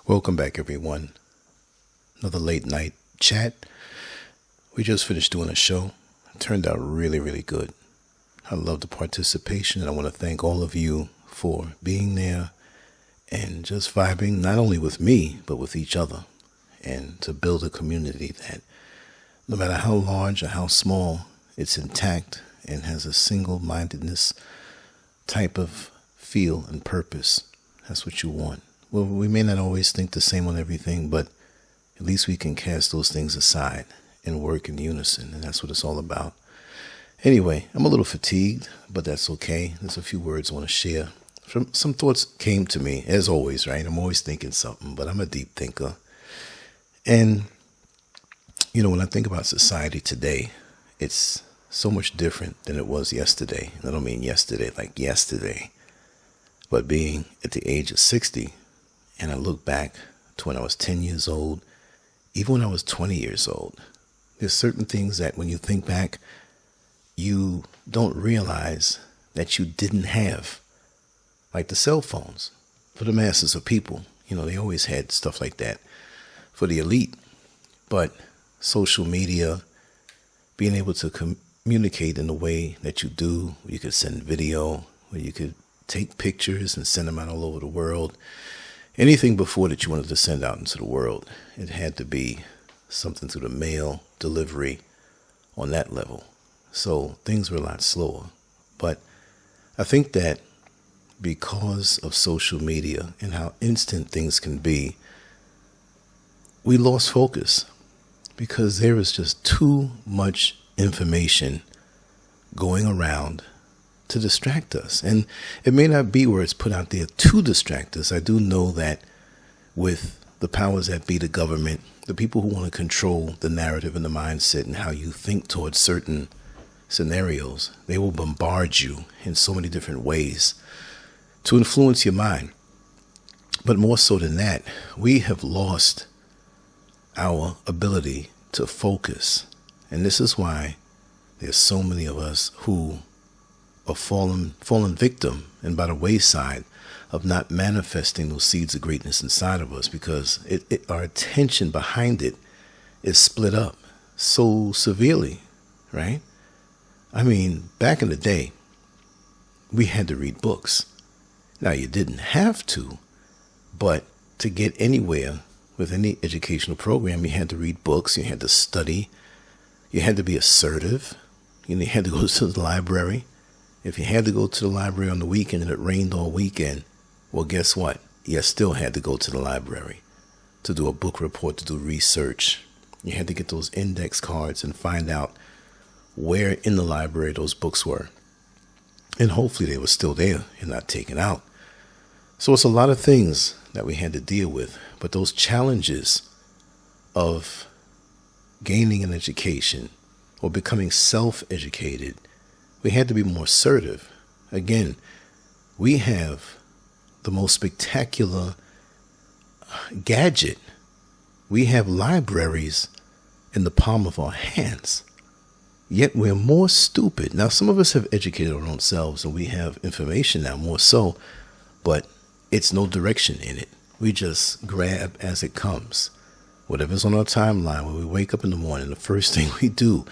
Welcome back, everyone. Another late night chat. We just finished doing a show. It turned out really, really good. I love the participation, and I want to thank all of you for being there and just vibing, not only with me, but with each other, and to build a community that no matter how large or how small, it's intact and has a single-mindedness type of feel and purpose. That's what you want. Well, we may not always think the same on everything, but at least we can cast those things aside and work in unison, and that's what it's all about. Anyway, I'm a little fatigued, but that's okay. There's a few words I want to share. Some thoughts came to me, as always, right? I'm always thinking something, but I'm a deep thinker. And, when I think about society today, it's so much different than it was yesterday. And I don't mean yesterday like yesterday, but being at the age of 60, and I look back to when I was 10 years old, even when I was 20 years old, there's certain things that when you think back, you don't realize that you didn't have, like the cell phones for the masses of people. They always had stuff like that for the elite, but social media, being able to communicate in the way that you do, you could send video, where you could take pictures and send them out all over the world. Anything before that you wanted to send out into the world, it had to be something through the mail, delivery, on that level. So things were a lot slower. But I think that because of social media and how instant things can be, we lost focus because there is just too much information going around to distract us. And it may not be where it's put out there to distract us. I do know that with the powers that be, the government, the people who want to control the narrative and the mindset and how you think towards certain scenarios, they will bombard you in so many different ways to influence your mind. But more so than that, we have lost our ability to focus. And this is why there's so many of us who are fallen victim and by the wayside of not manifesting those seeds of greatness inside of us, because our attention behind it is split up so severely, right? I mean, back in the day, we had to read books. Now, you didn't have to, but to get anywhere with any educational program, you had to read books, you had to study, you had to be assertive, you had to go to the library. If you had to go to the library on the weekend and it rained all weekend, well, guess what? You still had to go to the library to do a book report, to do research. You had to get those index cards and find out where in the library those books were. And hopefully they were still there and not taken out. So it's a lot of things that we had to deal with. But those challenges of gaining an education or becoming self-educated, we had to be more assertive. Again, we have the most spectacular gadget. We have libraries in the palm of our hands. Yet we're more stupid. Now, some of us have educated our own selves and we have information now more so, but it's no direction in it. We just grab as it comes. Whatever's on our timeline, when we wake up in the morning, the first thing we do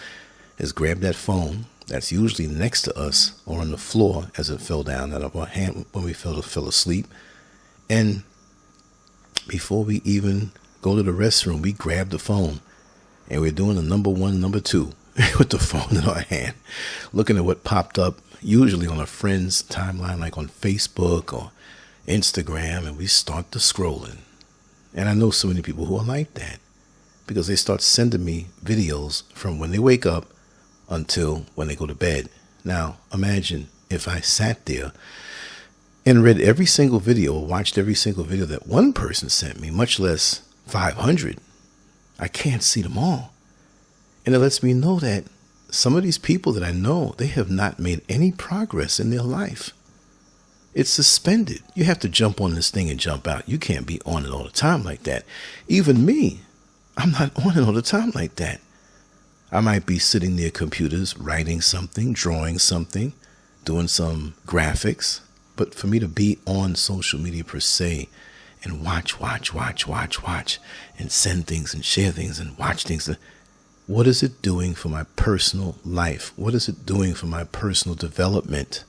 is grab that phone that's usually next to us or on the floor as it fell down out of our hand when we fell asleep. And before we even go to the restroom, we grab the phone and we're doing the number one, number two with the phone in our hand, looking at what popped up, usually on a friend's timeline, like on Facebook or Instagram, and we start the scrolling. And I know so many people who are like that because they start sending me videos from when they wake up until when they go to bed. Now, imagine if I sat there and read every single video or watched every single video that one person sent me, much less 500. I can't see them all. And it lets me know that some of these people that I know, they have not made any progress in their life. It's suspended. You have to jump on this thing and jump out. You can't be on it all the time like that. Even me, I'm not on it all the time like that. I might be sitting near computers, writing something, drawing something, doing some graphics. But for me to be on social media per se and watch, and send things and share things and watch things. What is it doing for my personal life? What is it doing for my personal development?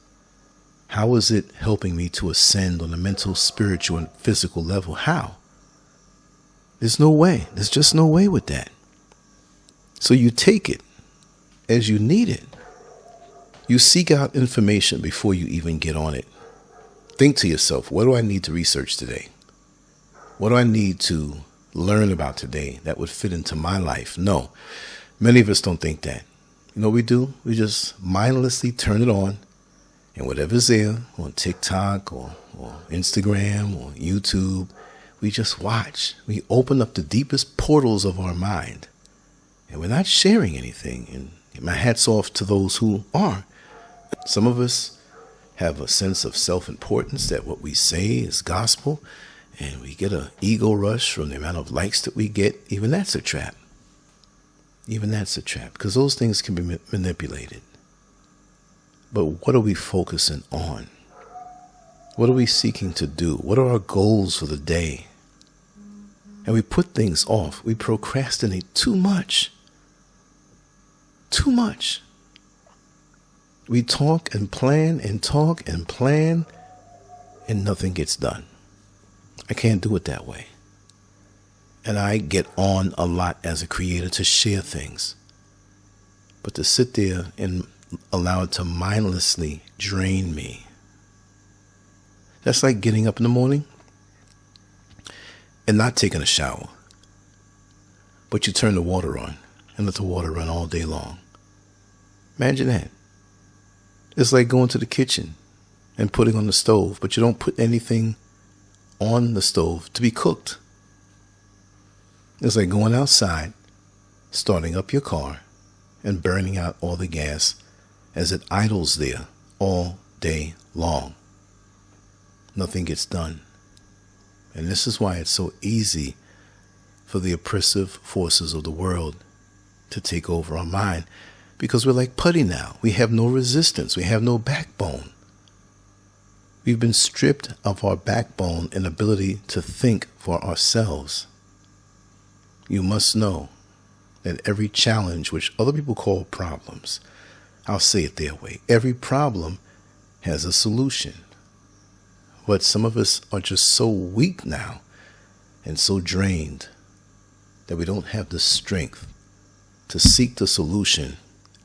How is it helping me to ascend on a mental, spiritual, and physical level? How? There's no way. There's just no way with that. So you take it as you need it. You seek out information before you even get on it. Think to yourself, what do I need to research today? What do I need to learn about today that would fit into my life? No, many of us don't think that. You know what we do? We just mindlessly turn it on, and whatever's there on TikTok or Instagram or YouTube, we just watch. We open up the deepest portals of our mind, and we're not sharing anything. And my hat's off to those who are. Some of us have a sense of self-importance that what we say is gospel, and we get an ego rush from the amount of likes that we get. Even that's a trap. Even that's a trap, because those things can be manipulated. But what are we focusing on? What are we seeking to do? What are our goals for the day? And we put things off. We procrastinate too much. Too much. We talk and plan and talk and plan, and nothing gets done. I can't do it that way. And I get on a lot as a creator to share things. But to sit there and allow it to mindlessly drain me, that's like getting up in the morning and not taking a shower. But you turn the water on and let the water run all day long. Imagine that. It's like going to the kitchen and putting on the stove, but you don't put anything on the stove to be cooked. It's like going outside, starting up your car, and burning out all the gas as it idles there all day long. Nothing gets done. And this is why it's so easy for the oppressive forces of the world to take over our mind. Because we're like putty now. We have no resistance. We have no backbone. We've been stripped of our backbone and ability to think for ourselves. You must know that every challenge, which other people call problems, I'll say it their way. Every problem has a solution. But some of us are just so weak now and so drained that we don't have the strength to seek the solution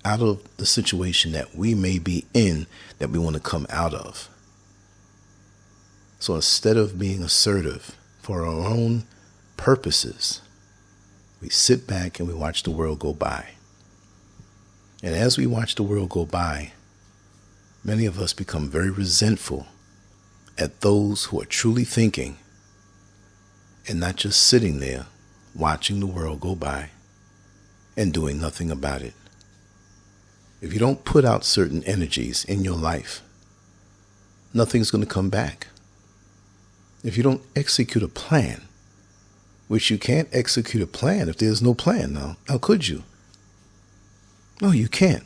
out of the situation that we may be in, that we want to come out of. So instead of being assertive for our own purposes, we sit back and we watch the world go by. And as we watch the world go by, many of us become very resentful at those who are truly thinking and not just sitting there watching the world go by and doing nothing about it. If you don't put out certain energies in your life, nothing's going to come back. If you don't execute a plan, which you can't execute a plan if there's no plan now, how could you? No, you can't.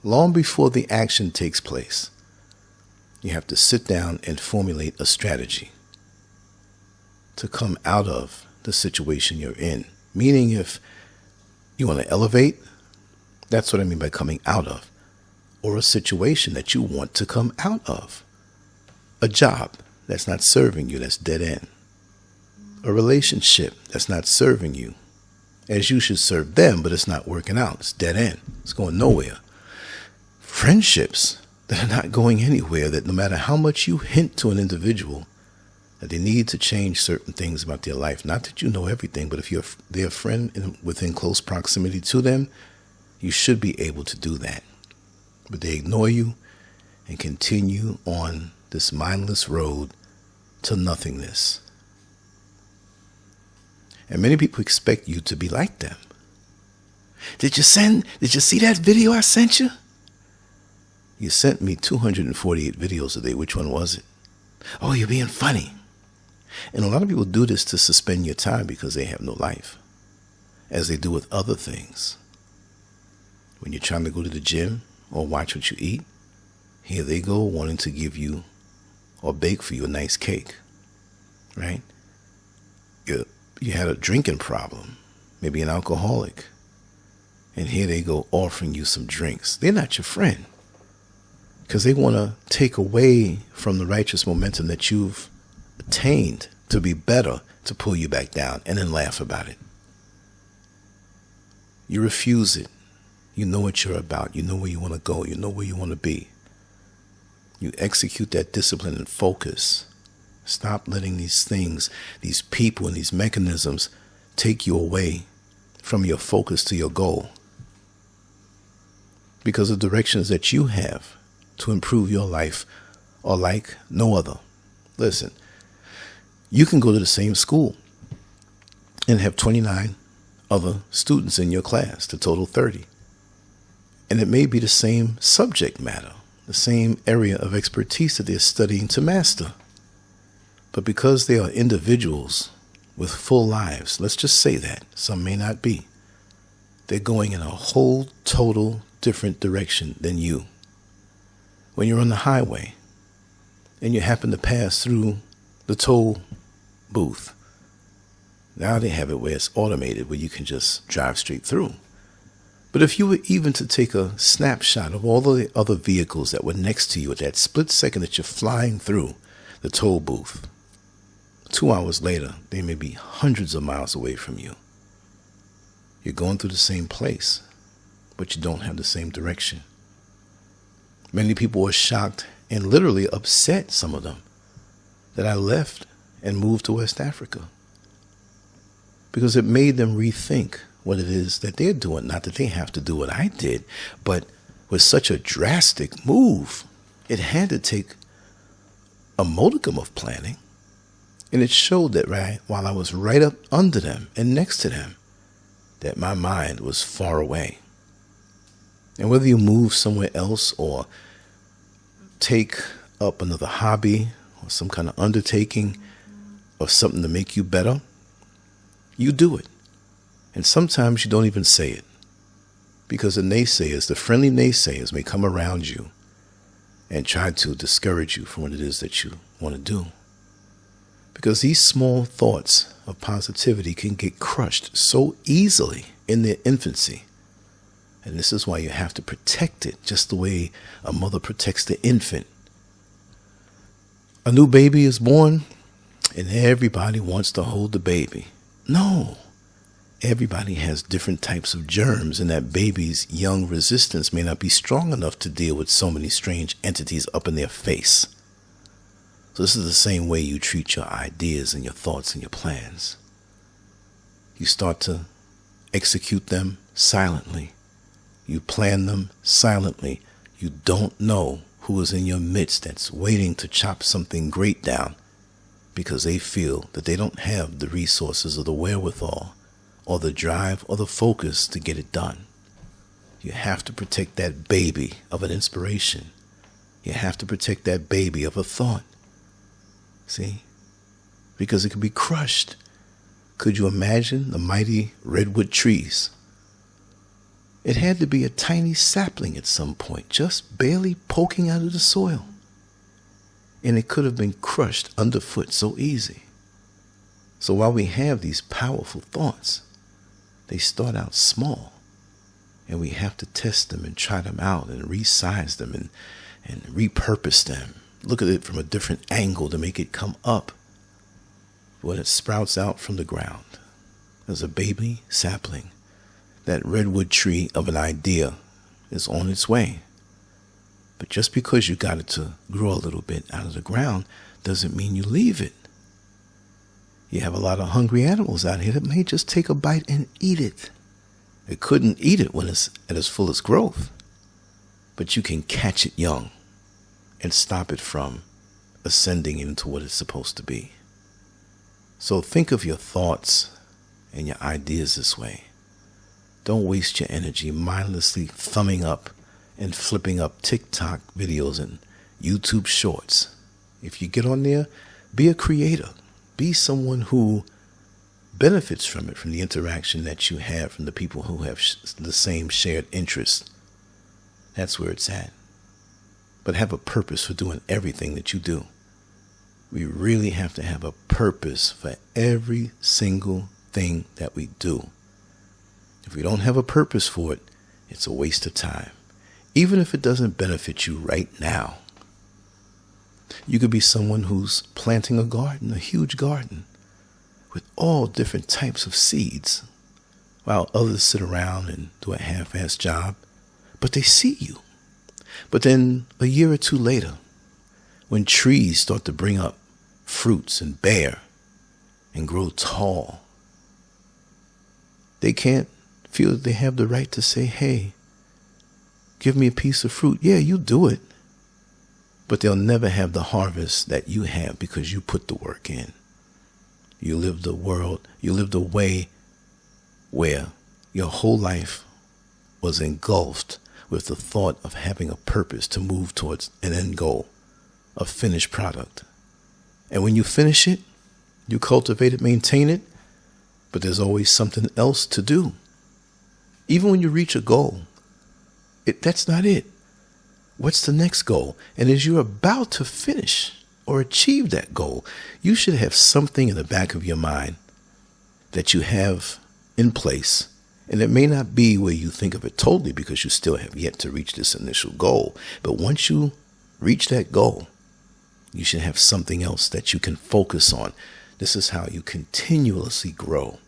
Long before the action takes place, you have to sit down and formulate a strategy to come out of the situation you're in. Meaning, if you want to elevate, that's what I mean by coming out of. Or a situation that you want to come out of. A job that's not serving you, that's dead end. A relationship that's not serving you as you should serve them, but it's not working out. It's dead end. It's going nowhere. Friendships that are not going anywhere, that no matter how much you hint to an individual that they need to change certain things about their life, not that you know everything, but if you're their friend within close proximity to them, you should be able to do that. But they ignore you and continue on this mindless road to nothingness. And many people expect you to be like them. Did you see that video I sent you? You sent me 248 videos today. Which one was it? Oh, you're being funny. And a lot of people do this to suspend your time because they have no life, as they do with other things. When you're trying to go to the gym or watch what you eat, here they go wanting to give you or bake for you a nice cake, right? you had a drinking problem, maybe an alcoholic, and here they go offering you some drinks. They're not your friend, because they want to take away from the righteous momentum that you've attained to be better, to pull you back down and then laugh about it. You refuse it. You know what you're about. You know where you want to go. You know where you want to be. You execute that discipline and focus. Stop letting these things, these people and these mechanisms take you away from your focus to your goal. Because the directions that you have to improve your life are like no other. Listen, you can go to the same school and have 29 other students in your class, to total 30. And it may be the same subject matter, the same area of expertise that they're studying to master. But because they are individuals with full lives, let's just say that, some may not be, they're going in a whole total different direction than you. When you're on the highway and you happen to pass through the toll booth, now they have it where it's automated, where you can just drive straight through. But if you were even to take a snapshot of all the other vehicles that were next to you at that split second that you're flying through the toll booth, 2 hours later, they may be hundreds of miles away from you. You're going through the same place, but you don't have the same direction. Many people were shocked and literally upset, some of them, that I left and moved to West Africa, because it made them rethink what it is that they're doing. Not that they have to do what I did, but with such a drastic move, it had to take a modicum of planning. And it showed that while I was right up under them and next to them, that my mind was far away. And whether you move somewhere else or take up another hobby or some kind of undertaking or something to make you better, you do it. And sometimes you don't even say it, because the naysayers, the friendly naysayers, may come around you and try to discourage you from what it is that you want to do. Because these small thoughts of positivity can get crushed so easily in their infancy. And this is why you have to protect it, just the way a mother protects the infant. A new baby is born, and everybody wants to hold the baby. No. Everybody has different types of germs, and that baby's young resistance may not be strong enough to deal with so many strange entities up in their face. So this is the same way you treat your ideas and your thoughts and your plans. You start to execute them silently. You plan them silently. You don't know who is in your midst that's waiting to chop something great down, because they feel that they don't have the resources or the wherewithal or the drive or the focus to get it done. You have to protect that baby of an inspiration. You have to protect that baby of a thought. See? Because it could be crushed. Could you imagine the mighty redwood trees? It had to be a tiny sapling at some point, just barely poking out of the soil. And it could have been crushed underfoot so easy. So while we have these powerful thoughts, they start out small, and we have to test them and try them out and resize them and repurpose them. Look at it from a different angle to make it come up when it sprouts out from the ground. As a baby sapling, that redwood tree of an idea is on its way. But just because you got it to grow a little bit out of the ground doesn't mean you leave it. You have a lot of hungry animals out here that may just take a bite and eat it. It couldn't eat it when it's at its fullest growth, but you can catch it young and stop it from ascending into what it's supposed to be. So think of your thoughts and your ideas this way. Don't waste your energy mindlessly thumbing up and flipping up TikTok videos and YouTube shorts. If you get on there, be a creator. Be someone who benefits from it, from the interaction that you have from the people who have the same shared interests. That's where it's at. But have a purpose for doing everything that you do. We really have to have a purpose for every single thing that we do. If we don't have a purpose for it, it's a waste of time. Even if it doesn't benefit you right now. You could be someone who's planting a garden, a huge garden, with all different types of seeds, while others sit around and do a half-assed job, but they see you. But then a year or two later, when trees start to bring up fruits and bear and grow tall, they can't feel that they have the right to say, hey, give me a piece of fruit. Yeah, you do it. But they'll never have the harvest that you have because you put the work in. You live the world, you lived a way where your whole life was engulfed with the thought of having a purpose to move towards an end goal, a finished product. And when you finish it, you cultivate it, maintain it, but there's always something else to do. Even when you reach a goal, that's not it. What's the next goal? And as you're about to finish or achieve that goal, you should have something in the back of your mind that you have in place. And it may not be where you think of it totally because you still have yet to reach this initial goal. But once you reach that goal, you should have something else that you can focus on. This is how you continuously grow.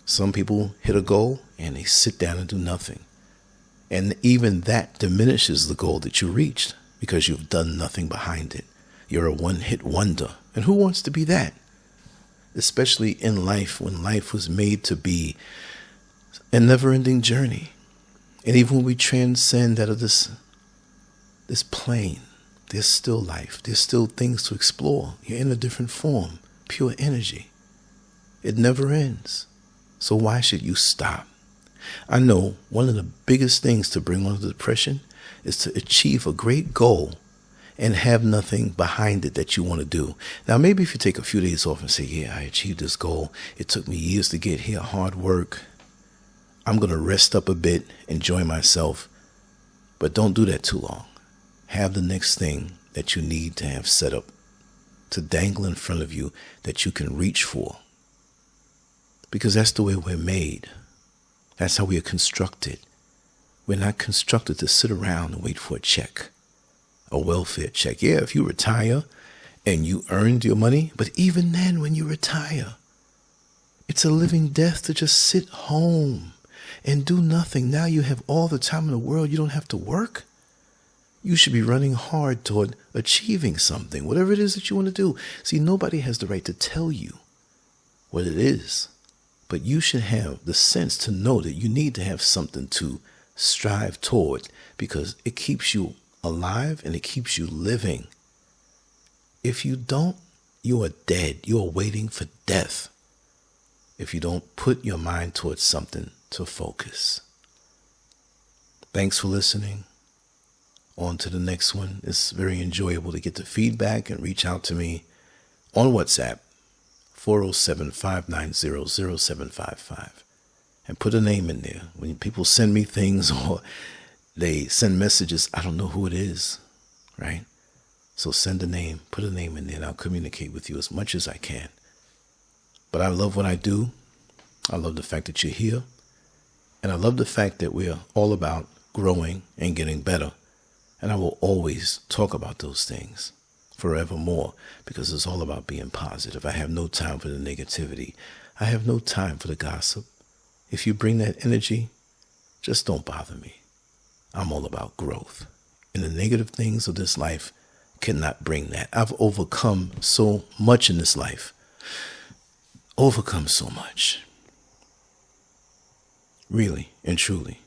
Some people hit a goal and they sit down and do nothing. And even that diminishes the goal that you reached because you've done nothing behind it. You're a one-hit wonder. And who wants to be that? Especially in life, when life was made to be a never-ending journey. And even when we transcend out of this plane, there's still life. There's still things to explore. You're in a different form, pure energy. It never ends. So why should you stop? I know one of the biggest things to bring on the depression is to achieve a great goal and have nothing behind it that you want to do. Now, maybe if you take a few days off and say, yeah, I achieved this goal. It took me years to get here, hard work. I'm going to rest up a bit, enjoy myself. But don't do that too long. Have the next thing that you need to have set up to dangle in front of you that you can reach for. Because that's the way we're made. That's how we are constructed. We're not constructed to sit around and wait for a check, a welfare check. Yeah, if you retire and you earned your money, but even then when you retire, it's a living death to just sit home and do nothing. Now you have all the time in the world. You don't have to work. You should be running hard toward achieving something, whatever it is that you want to do. See, nobody has the right to tell you what it is. But you should have the sense to know that you need to have something to strive toward because it keeps you alive and it keeps you living. If you don't, you are dead. You are waiting for death if you don't put your mind towards something to focus. Thanks for listening. On to the next one. It's very enjoyable to get the feedback and reach out to me on WhatsApp. 407-590-0755 and put a name in there. When people send me things or they send messages, I don't know who it is, right? So send a name, put a name in there, and I'll communicate with you as much as I can. But I love what I do. I love the fact that you're here. And I love the fact that we're all about growing and getting better. And I will always talk about those things forevermore, because it's all about being positive. I have no time for the negativity. I have no time for the gossip. If you bring that energy, just don't bother me. I'm all about growth. And the negative things of this life cannot bring that. I've overcome so much in this life. Overcome so much. Really and truly.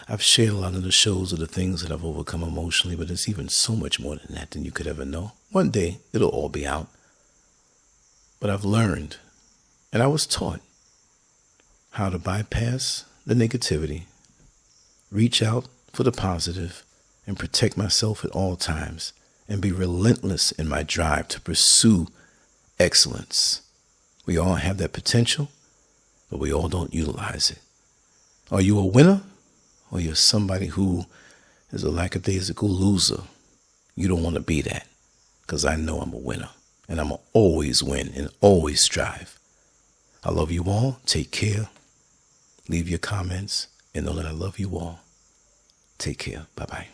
I've shared a lot of the shows of the things that I've overcome emotionally, but it's even so much more than that than you could ever know. One day, it'll all be out. But I've learned, and I was taught, how to bypass the negativity, reach out for the positive, and protect myself at all times, and be relentless in my drive to pursue excellence. We all have that potential, but we all don't utilize it. Are you a winner, or you're somebody who is a lackadaisical loser? You don't want to be that. because I know I'm a winner. And I'm going to always win and always strive. I love you all. Take care. Leave your comments and know that I love you all. Take care. Bye-bye.